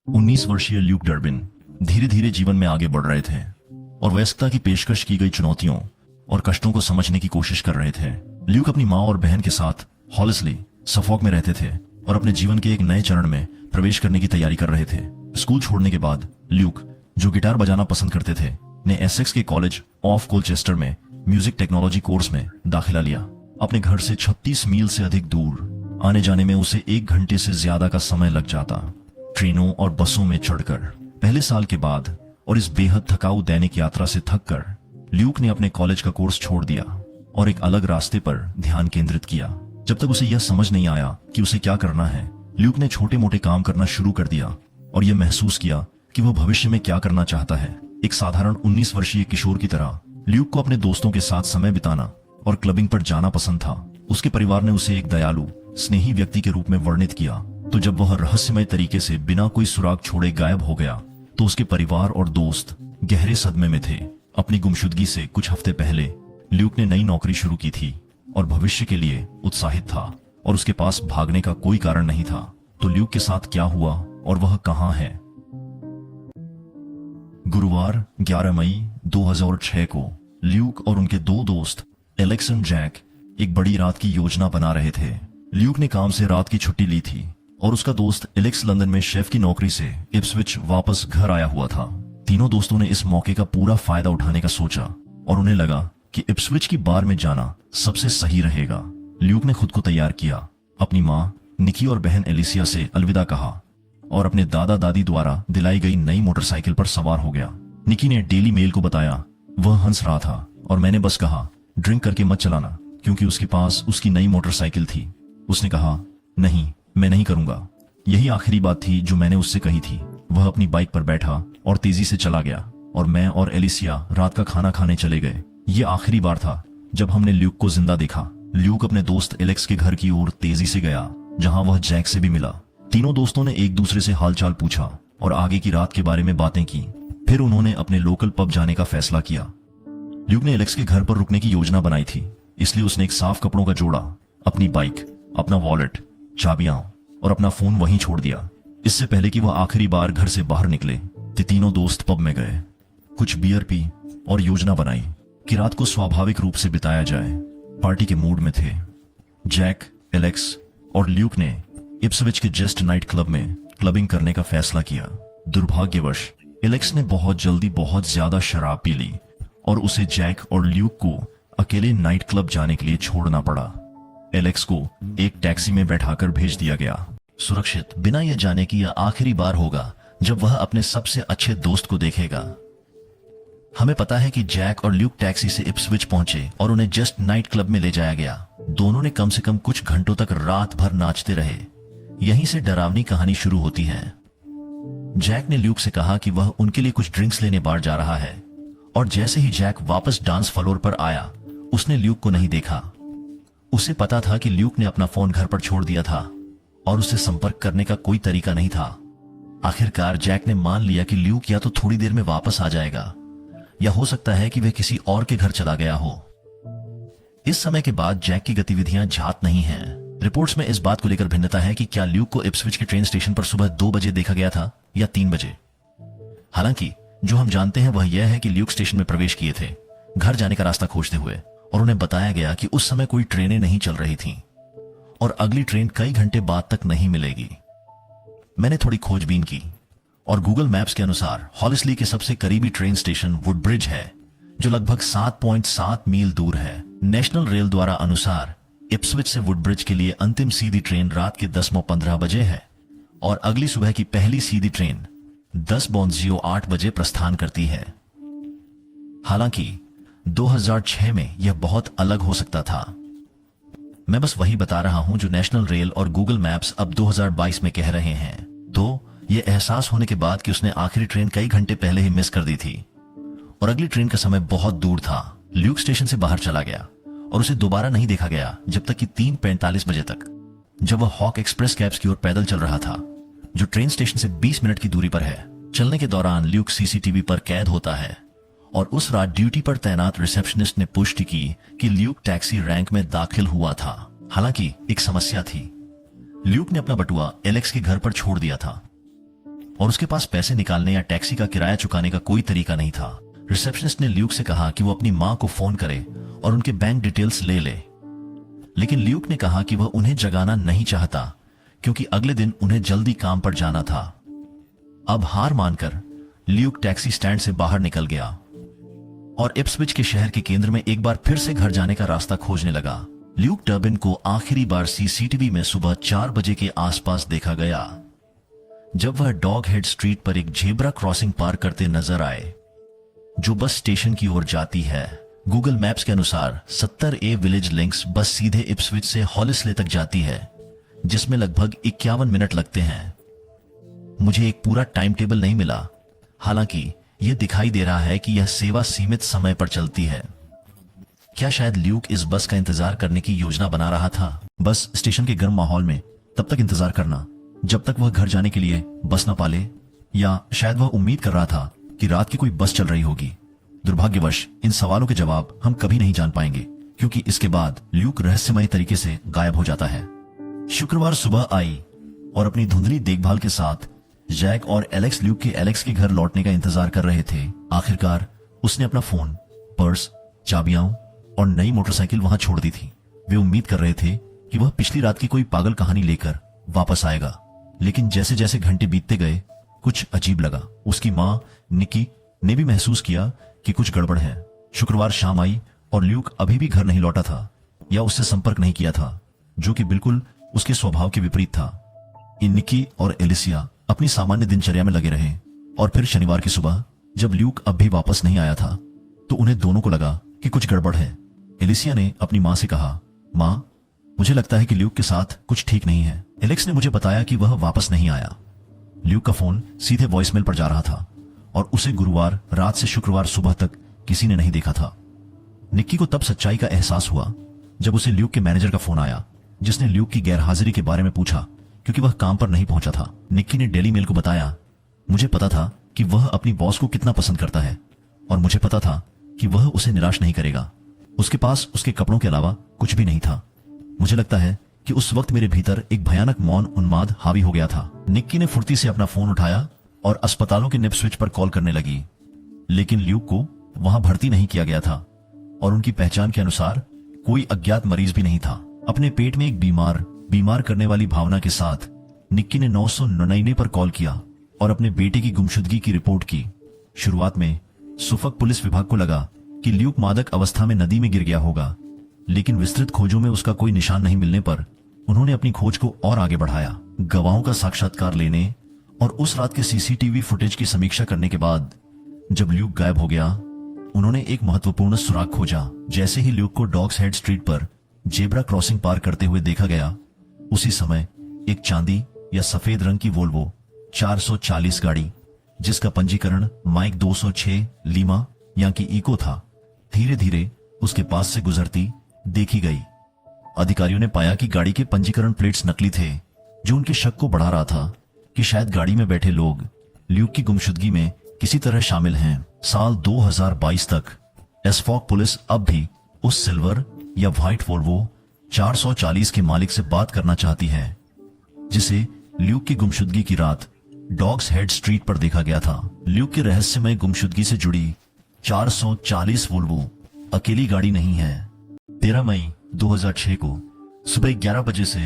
19 वर्षीय Luke Durban धीरे धीरे जीवन में आगे बढ़ रहे थे और वयस्कता की पेशकश की गई चुनौतियों और कष्टों को समझने की कोशिश कर रहे थे। ल्यूक अपनी माँ और बहन के साथ हॉलिसली सफॉक में रहते थे और अपने जीवन के एक नए चरण में प्रवेश करने की तैयारी कर रहे थे। स्कूल छोड़ने के बाद ल्यूक, जो गिटार बजाना पसंद करते थे, ने एसेक्स के कॉलेज ऑफ कोलचेस्टर में म्यूजिक टेक्नोलॉजी कोर्स में दाखिला लिया। अपने घर से 36 मील से अधिक दूर आने जाने में उसे 1 घंटे से ज्यादा का समय लग जाता, ट्रेनों और बसों में चढ़कर। पहले साल के बाद और इस बेहद थकाऊ दैनिक यात्रा से थककर ल्यूक ने अपने कॉलेज का कोर्स छोड़ दिया और एक अलग रास्ते पर ध्यान केंद्रित किया। जब तक उसे यह समझ नहीं आया कि उसे क्या करना है, ल्यूक ने छोटे मोटे काम करना शुरू कर दिया और यह महसूस किया कि वह भविष्य में क्या करना चाहता है। एक साधारण 19 वर्षीय किशोर की तरह ल्यूक को अपने दोस्तों के साथ समय बिताना और क्लबिंग पर जाना पसंद था। उसके परिवार ने उसे एक दयालु, स्नेही व्यक्ति के रूप में वर्णित किया, तो जब वह रहस्यमय तरीके से बिना कोई सुराग छोड़े गायब हो गया तो उसके परिवार और दोस्त गहरे सदमे में थे। अपनी गुमशुदगी से कुछ हफ्ते पहले ल्यूक ने नई नौकरी शुरू की थी और भविष्य के लिए उत्साहित था और उसके पास भागने का कोई कारण नहीं था। तो ल्यूक के साथ क्या हुआ और वह कहां है? गुरुवार 11 मई 2006 को ल्यूक और उनके 2 दोस्त एलेक्स और जैक एक बड़ी रात की योजना बना रहे थे। ल्यूक ने काम से रात की छुट्टी ली थी और उसका दोस्त एलेक्स लंदन में शेफ की नौकरी से इप्सविच वापस घर आया हुआ था। तीनों दोस्तों ने इस मौके का पूरा फायदा उठाने का सोचा और उन्हें लगा कि इप्सविच की बार में जाना सबसे सही रहेगा। ल्यूक ने खुद को तैयार किया, अपनी माँ निकी और बहन एलिसिया से अलविदा कहा और अपने दादा दादी द्वारा दिलाई गई नई मोटरसाइकिल पर सवार हो गया। निकी ने डेली मेल को बताया वह हंस रहा था और मैंने बस कहा ड्रिंक करके मत चलाना, क्योंकि उसके पास उसकी नई मोटरसाइकिल थी। उसने कहा नहीं, मैं नहीं करूंगा। यही आखिरी बात थी जो मैंने उससे कही थी। वह अपनी बाइक पर बैठा और तेजी से चला गया और मैं और एलिसिया रात का खाना खाने चले गए। ये आखिरी बार था जब हमने ल्यूक को जिंदा देखा। ल्यूक अपने दोस्त एलेक्स के घर की ओर तेजी से गया, जहां वह जैक से भी मिला। तीनों दोस्तों ने एक दूसरे से हालचाल पूछा और आगे की रात के बारे में बातें की। फिर उन्होंने अपने लोकल पब जाने का फैसला किया। ल्यूक ने एलेक्स के घर पर रुकने की योजना बनाई थी, इसलिए उसने एक साफ कपड़ों का जोड़ा, अपनी बाइक, अपना वॉलेट, चाबियां और अपना फोन वहीं छोड़ दिया। इससे पहले कि वह आखिरी बार घर से बाहर निकले, तीनों दोस्त पब में गए, कुछ बियर पी और योजना बनाई कि रात को स्वाभाविक रूप से बिताया जाए। पार्टी के मूड में थे। जैक, एलेक्स और ल्यूक ने इप्सविच के जेस्ट नाइट क्लब में क्लबिंग करने का फैसला किया। दुर्भाग्यवश एलेक्स ने बहुत जल्दी बहुत ज्यादा शराब पी ली और उसे जैक और ल्यूक को अकेले नाइट क्लब जाने के लिए छोड़ना पड़ा। एलेक्स को एक टैक्सी में बैठाकर भेज दिया गया, सुरक्षित, बिना यह जाने कि यह आखिरी बार होगा जब वह अपने सबसे अच्छे दोस्त को देखेगा। हमें पता है कि जैक और ल्यूक टैक्सी से इप्सविच पहुंचे और उन्हें जस्ट नाइट क्लब में ले जाया गया। दोनों ने कम से कम कुछ घंटों तक रात भर नाचते रहे। यहीं से डरावनी कहानी शुरू होती है। जैक ने ल्यूक से कहा कि वह उनके लिए कुछ ड्रिंक्स लेने बाहर जा रहा है और जैसे ही जैक वापस डांस फ्लोर पर आया, उसने ल्यूक को नहीं देखा। उसे पता था कि ल्यूक ने अपना फोन घर पर छोड़ दिया था और उससे संपर्क करने का कोई तरीका नहीं था। आखिरकार जैक ने मान लिया कि ल्यूक या तो थोड़ी देर में वापस आ जाएगा या हो सकता है कि वह किसी और के घर चला गया हो। इस समय के बाद जैक की गतिविधियां जात नहीं हैं। रिपोर्ट्स में इस बात को लेकर भिन्नता है कि क्या ल्यूक को इप्सविच के ट्रेन स्टेशन पर सुबह 2 बजे देखा गया था या 3 बजे। हालांकि जो हम जानते हैं वह यह है कि ल्यूक स्टेशन में प्रवेश किए थे घर जाने का रास्ता खोजते हुए और उन्हें बताया गया कि उस समय कोई ट्रेनें नहीं चल रही थीं और अगली ट्रेन कई घंटे बाद तक नहीं मिलेगी। मैंने थोड़ी खोजबीन की और गूगल मैप्स के अनुसार हॉलिसली के सबसे करीबी ट्रेन स्टेशन वुडब्रिज है, जो लगभग 7.7 मील दूर है। नेशनल रेल द्वारा अनुसार इप्सविच से वुडब्रिज के लिए अंतिम सीधी ट्रेन रात के 10:15 बजे है और अगली सुबह की पहली सीधी ट्रेन 10:08 बजे प्रस्थान करती है। हालांकि 2006 में यह बहुत अलग हो सकता था। मैं बस वही बता रहा हूं जो नेशनल रेल और गूगल मैप्स अब 2022 में कह रहे हैं। तो यह एहसास होने के बाद कि उसने आखिरी ट्रेन कई घंटे पहले ही मिस कर दी थी और अगली ट्रेन का समय बहुत दूर था, ल्यूक स्टेशन से बाहर चला गया और उसे दोबारा नहीं देखा गया जब तक कि 3:45 बजे तक, जब वह हॉक एक्सप्रेस कैब्स की ओर पैदल चल रहा था, जो ट्रेन स्टेशन से 20 मिनट की दूरी पर है। चलने के दौरान ल्यूक सीसीटीवी पर कैद होता है और उस रात ड्यूटी पर तैनात रिसेप्शनिस्ट ने पुष्टि की कि ल्यूक टैक्सी रैंक में दाखिल हुआ था। हालांकि एक समस्या थी, ल्यूक ने अपना बटुआ एलेक्स के घर पर छोड़ दिया था। और उसके पास पैसे निकालने या टैक्सी का किराया चुकाने का कोई तरीका नहीं था। रिसेप्शनिस्ट ने ल्यूक से कहा कि वो अपनी मां को फोन करे और उनके बैंक डिटेल्स ले ले, लेकिन ल्यूक ने कहा कि वह उन्हें जगाना नहीं चाहता क्योंकि अगले दिन उन्हें जल्दी काम पर जाना था। अब हार मानकर ल्यूक टैक्सी स्टैंड से बाहर निकल गया और इप्सविच के शहर के केंद्र में एक बार फिर से घर जाने का रास्ता खोजने लगा। ल्यूक डर्बिन को आखिरी बार सीसीटीवी में सुबह 4 बजे के आसपास देखा गया, जब वह डॉग हेड स्ट्रीट पर एक झेब्रा क्रॉसिंग पार करते नजर आए जो बस स्टेशन की ओर जाती है। गूगल मैप्स के अनुसार 70A विलेज लिंक्स बस सीधे इप्सविच से हॉलिस्ले तक जाती है, जिसमें लगभग 51 मिनट लगते हैं। मुझे एक पूरा टाइम टेबल नहीं मिला, हालांकि यह दिखाई दे रहा है कि यह सेवा सीमित समय पर चलती है। क्या शायद ल्यूक इस बस का इंतजार करने की योजना बना रहा था? बस स्टेशन के गर्म माहौल में तब तक इंतजार करना जब तक वह घर जाने के लिए बस न पाले, या शायद वह उम्मीद कर रहा था कि रात की कोई बस चल रही होगी। दुर्भाग्यवश इन सवालों के जवाब हम कभी नहीं जान पाएंगे, क्योंकि इसके बाद ल्यूक रहस्यमय तरीके से गायब हो जाता है। शुक्रवार सुबह आई और अपनी धुंधली देखभाल के साथ जैक और एलेक्स ल्यूक के एलेक्स के घर लौटने का इंतजार कर रहे थे। आखिरकार उसने अपना फोन, पर्स, चाबियां और नई मोटरसाइकिल वहां छोड़ दी थी। वे उम्मीद कर रहे थे कि वह पिछली रात की कोई पागल कहानी लेकर वापस आएगा, लेकिन जैसे जैसे घंटे बीतते गए कुछ अजीब लगा। उसकी मां निकी ने भी महसूस किया कि कुछ गड़बड़ है। शुक्रवार शाम आई और ल्यूक अभी भी घर नहीं लौटा था या उससे संपर्क नहीं किया था, जो कि बिल्कुल उसके स्वभाव के विपरीत था। निकी और एलिसिया अपनी सामान्य दिनचर्या में लगे रहे और फिर शनिवार की सुबह जब ल्यूक अब भी वापस नहीं आया था तो उन्हें दोनों को लगा कि कुछ गड़बड़ है। एलिसिया ने अपनी मां से कहा, मां, मुझे लगता है कि ल्यूक के साथ कुछ ठीक नहीं है। एलेक्स ने मुझे बताया कि वह वापस नहीं आया। ल्यूक का फोन सीधे वॉइसमेल पर जा रहा था और उसे गुरुवार रात से शुक्रवार सुबह तक किसी ने नहीं देखा था। निक्की को तब सच्चाई का एहसास हुआ जब उसे ल्यूक के मैनेजर का फोन आया, जिसने ल्यूक की गैरहाजिरी के बारे में पूछा क्योंकि वह काम पर नहीं पहुंचा था। निक्की ने डेली मेल को बताया, मुझे पता था कि वह अपनी बॉस को कितना पसंद करता है और मुझे पता था कि वह उसे निराश नहीं करेगा। उसके पास उसके कपड़ों के अलावा कुछ भी नहीं था। मुझे लगता है कि उस वक्त मेरे भीतर एक भयानक मौन उन्माद हावी हो गया था। निक्की ने फुर्ती से अपना फोन उठाया और अस्पतालों के निप स्विच पर कॉल करने लगी, लेकिन ल्यूक को वहां भर्ती नहीं किया गया था और उनकी पहचान के अनुसार कोई अज्ञात मरीज भी नहीं था। अपने पेट में एक बीमार करने वाली भावना के साथ निक्की ने 999 पर कॉल किया और अपने बेटे की गुमशुदगी की रिपोर्ट की। शुरुआत में सुफक पुलिस विभाग को लगा कि ल्यूक मादक अवस्था में नदी में गिर गया होगा, लेकिन विस्तृत खोजों में उसका कोई निशान नहीं मिलने पर उन्होंने अपनी खोज को और आगे बढ़ाया। गवाहों का साक्षात्कार लेने और उस रात के सीसीटीवी फुटेज की समीक्षा करने के बाद जब ल्यूक गायब हो गया, उन्होंने एक महत्वपूर्ण सुराग खोजा। जैसे ही ल्यूक को डॉग्स हेड स्ट्रीट पर जेब्रा क्रॉसिंग पार करते हुए देखा गया, उसी समय एक चांदी या सफेद रंग की वोल्वो 440 गाड़ी, जिसका पंजीकरण माइक 206 लीमा यानी इको था, धीरे धीरे उसके पास से गुजरती देखी गई। अधिकारियों ने पाया कि गाड़ी के पंजीकरण प्लेट्स नकली थे, जो उनके शक को बढ़ा रहा था कि शायद गाड़ी में बैठे लोग ल्यूक की गुमशुदगी में किसी तरह शामिल हैं। साल 2022 तक एसफॉक पुलिस अब भी उस सिल्वर या व्हाइट वोल्वो 440 के मालिक से बात करना चाहती है, जिसे ल्यूक की गुमशुदगी की रात डॉग्स हेड स्ट्रीट पर देखा गया था। ल्यूक की रहस्यमय गुमशुदगी से जुड़ी 440 वोल्वो अकेली गाड़ी नहीं है। 13 मई 2006 को सुबह 11 बजे से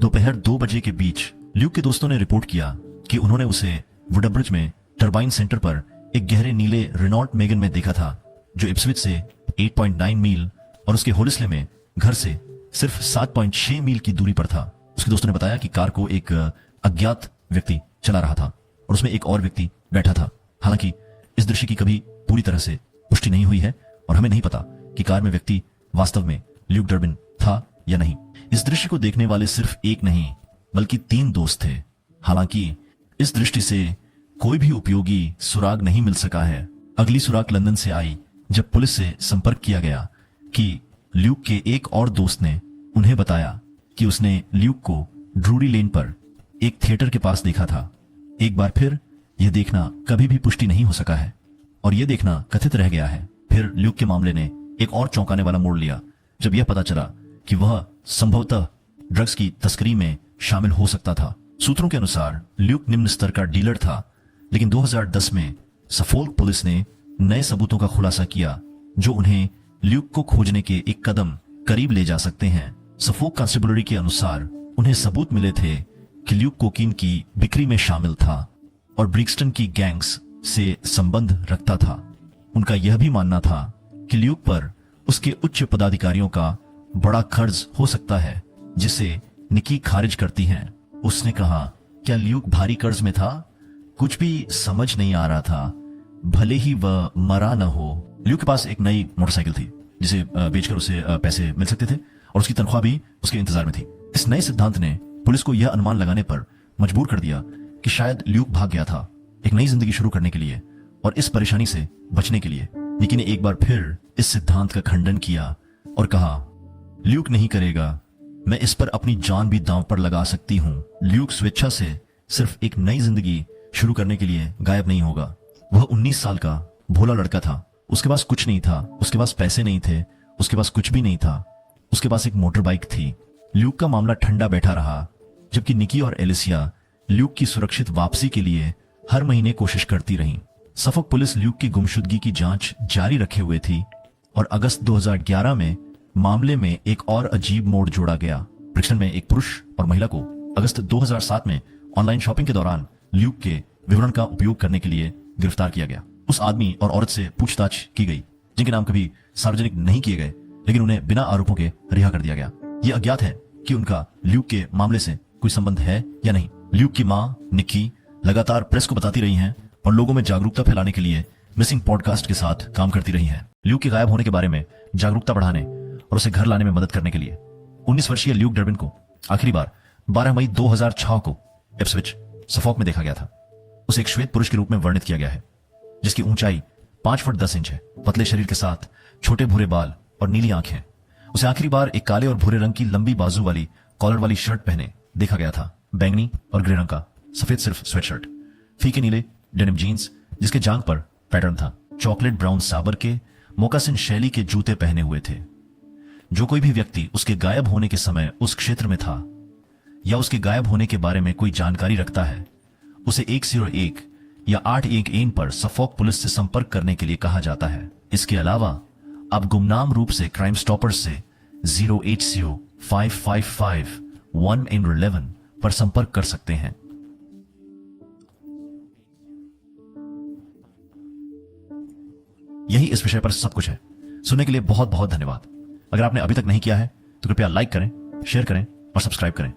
दोपहर 2 बजे के बीच ल्यूक के दोस्तों ने रिपोर्ट किया कि उन्होंने उसे वुडब्रिज में टरबाइन सेंटर पर एक गहरे नीले रेनॉल्ट मेगन में देखा था, जो इप्सविच से 8.9 मील और उसके होलिस्ले में घर से सिर्फ 7.6 मील की दूरी पर था। उसके दोस्तों ने बताया कि कार को एक अज्ञात व्यक्ति चला रहा था और उसमें एक और व्यक्ति बैठा था। हालांकि इस दृश्य की कभी पूरी तरह से पुष्टि नहीं हुई है और हमें नहीं पता कि कार में व्यक्ति वास्तव में ल्यूक डर्बिन था या नहीं। इस दृश्य को देखने वाले सिर्फ एक नहीं बल्कि 3 दोस्त थे। हालांकि इस दृष्टि से कोई भी उपयोगी सुराग नहीं मिल सका है। अगली सुराग लंदन से आई जब पुलिस से संपर्क किया गया कि ल्यूक के एक और दोस्त ने उन्हें बताया कि उसने ल्यूक को ड्रूरी लेन पर एक थिएटर के पास देखा था। एक बार फिर यह देखना कभी भी पुष्टि नहीं हो सका है और यह देखना कथित रह गया है। फिर ल्यूक के मामले ने एक और चौंकाने वाला मोड़ लिया जब यह पता चला कि वह संभवतः ड्रग्स की तस्करी में शामिल हो सकता था। सूत्रों के अनुसार ल्यूक निम्न स्तर का डीलर था लेकिन 2010 में सफोल्क पुलिस ने नए सबूतों का खुलासा किया जो उन्हें ल्यूक को खोजने के एक कदम करीब ले जा सकते हैं। सफोल्क कांस्टेबलरी के अनुसार उन्हें सबूत मिले थे कि ल्यूक कोकीन की बिक्री में शामिल था और ब्रिक्सटन की गैंग्स से संबंध रखता था। उनका यह भी मानना था कि ल्यूक पर उसके उच्च पदाधिकारियों का बड़ा कर्ज हो सकता है जिसे निकी खारिज करती हैं। उसने कहा, क्या ल्यूक भारी कर्ज में था? कुछ भी समझ नहीं आ रहा था, भले ही वह मरा न हो। ल्यूक के पास एक नई मोटरसाइकिल थी जिसे बेचकर उसे पैसे मिल सकते थे और उसकी तनख्वाह भी उसके इंतजार में थी। इस नए सिद्धांत ने पुलिस को यह अनुमान लगाने पर मजबूर कर दिया कि शायद ल्यूक भाग गया था एक नई जिंदगी शुरू करने के लिए और इस परेशानी से बचने के लिए। निकी ने एक बार फिर इस सिद्धांत का खंडन किया और कहा, ल्यूक नहीं करेगा, मैं इस पर अपनी जान भी दांव पर लगा सकती हूं। ल्यूक स्वेच्छा से सिर्फ एक नई जिंदगी शुरू करने के लिए गायब नहीं होगा। वह 19 साल का भोला लड़का था। उसके पास कुछ नहीं था, उसके पास पैसे नहीं थे, उसके पास कुछ भी नहीं था। उसके पास एक मोटर बाइक थी। ल्यूक का मामला ठंडा बैठा रहा जबकि निकी और एलिसिया ल्यूक की सुरक्षित वापसी के लिए हर महीने कोशिश करती रहीं। सफोक पुलिस ल्यूक की गुमशुदगी की जांच जारी रखे हुए थी और अगस्त 2011 में मामले में एक और अजीब मोड़ जोड़ा गया। ब्रिक्सटन में एक पुरुष और महिला को अगस्त 2007 में ऑनलाइन शॉपिंग के दौरान ल्यूक के विवरण का उपयोग करने के लिए गिरफ्तार किया गया। उस आदमी और औरत से पूछताछ की गई जिनके नाम कभी सार्वजनिक नहीं किए गए, लेकिन उन्हें बिना आरोपों के रिहा कर दिया गया। यह अज्ञात है कि उनका ल्यूक के मामले से कोई संबंध है या नहीं। ल्यूक की मां निक्की लगातार प्रेस को बताती रही हैं और लोगों में जागरूकता फैलाने के लिए मिसिंग पॉडकास्ट के साथ काम करती रही हैं। ल्यूक के गायब होने के बारे में जागरूकता बढ़ाने और उसे घर लाने में मदद करने के लिए 19 वर्षीय ल्यूक डर्बिन को आखिरी बार 12 मई 2006 को इप्सविच सफोक में देखा गया था। उसे एक श्वेत पुरुष के रूप में वर्णित किया गया है जिसकी ऊंचाई 5 फुट 10 इंच है, पतले शरीर के साथ छोटे भूरे बाल और नीली आंखें। उसे आखिरी बार एक काले और भूरे रंग की लंबी बाजू वाली कॉलर वाली शर्ट पहने देखा गया था। बैंगनी और ग्रे रंग का सफेद सिर्फ स्वेटशर्ट, फीके नीले डेनिम जीन्स जिसके जांग पर पैटर्न था, चॉकलेट ब्राउन साबर के मोकासिन शैली के जूते पहने हुए थे। जो कोई भी व्यक्ति उसके गायब होने के समय उस क्षेत्र में था या उसके गायब होने के बारे में कोई जानकारी रखता है, उसे 101 या 811 पर सफोक पुलिस से संपर्क करने के लिए कहा जाता है। इसके अलावा आप गुमनाम रूप से क्राइम स्टॉपर्स से 080-555-111 पर संपर्क कर सकते हैं। यही इस विषय पर सब कुछ है। सुनने के लिए बहुत बहुत धन्यवाद। अगर आपने अभी तक नहीं किया है तो कृपया लाइक करें, शेयर करें और सब्सक्राइब करें।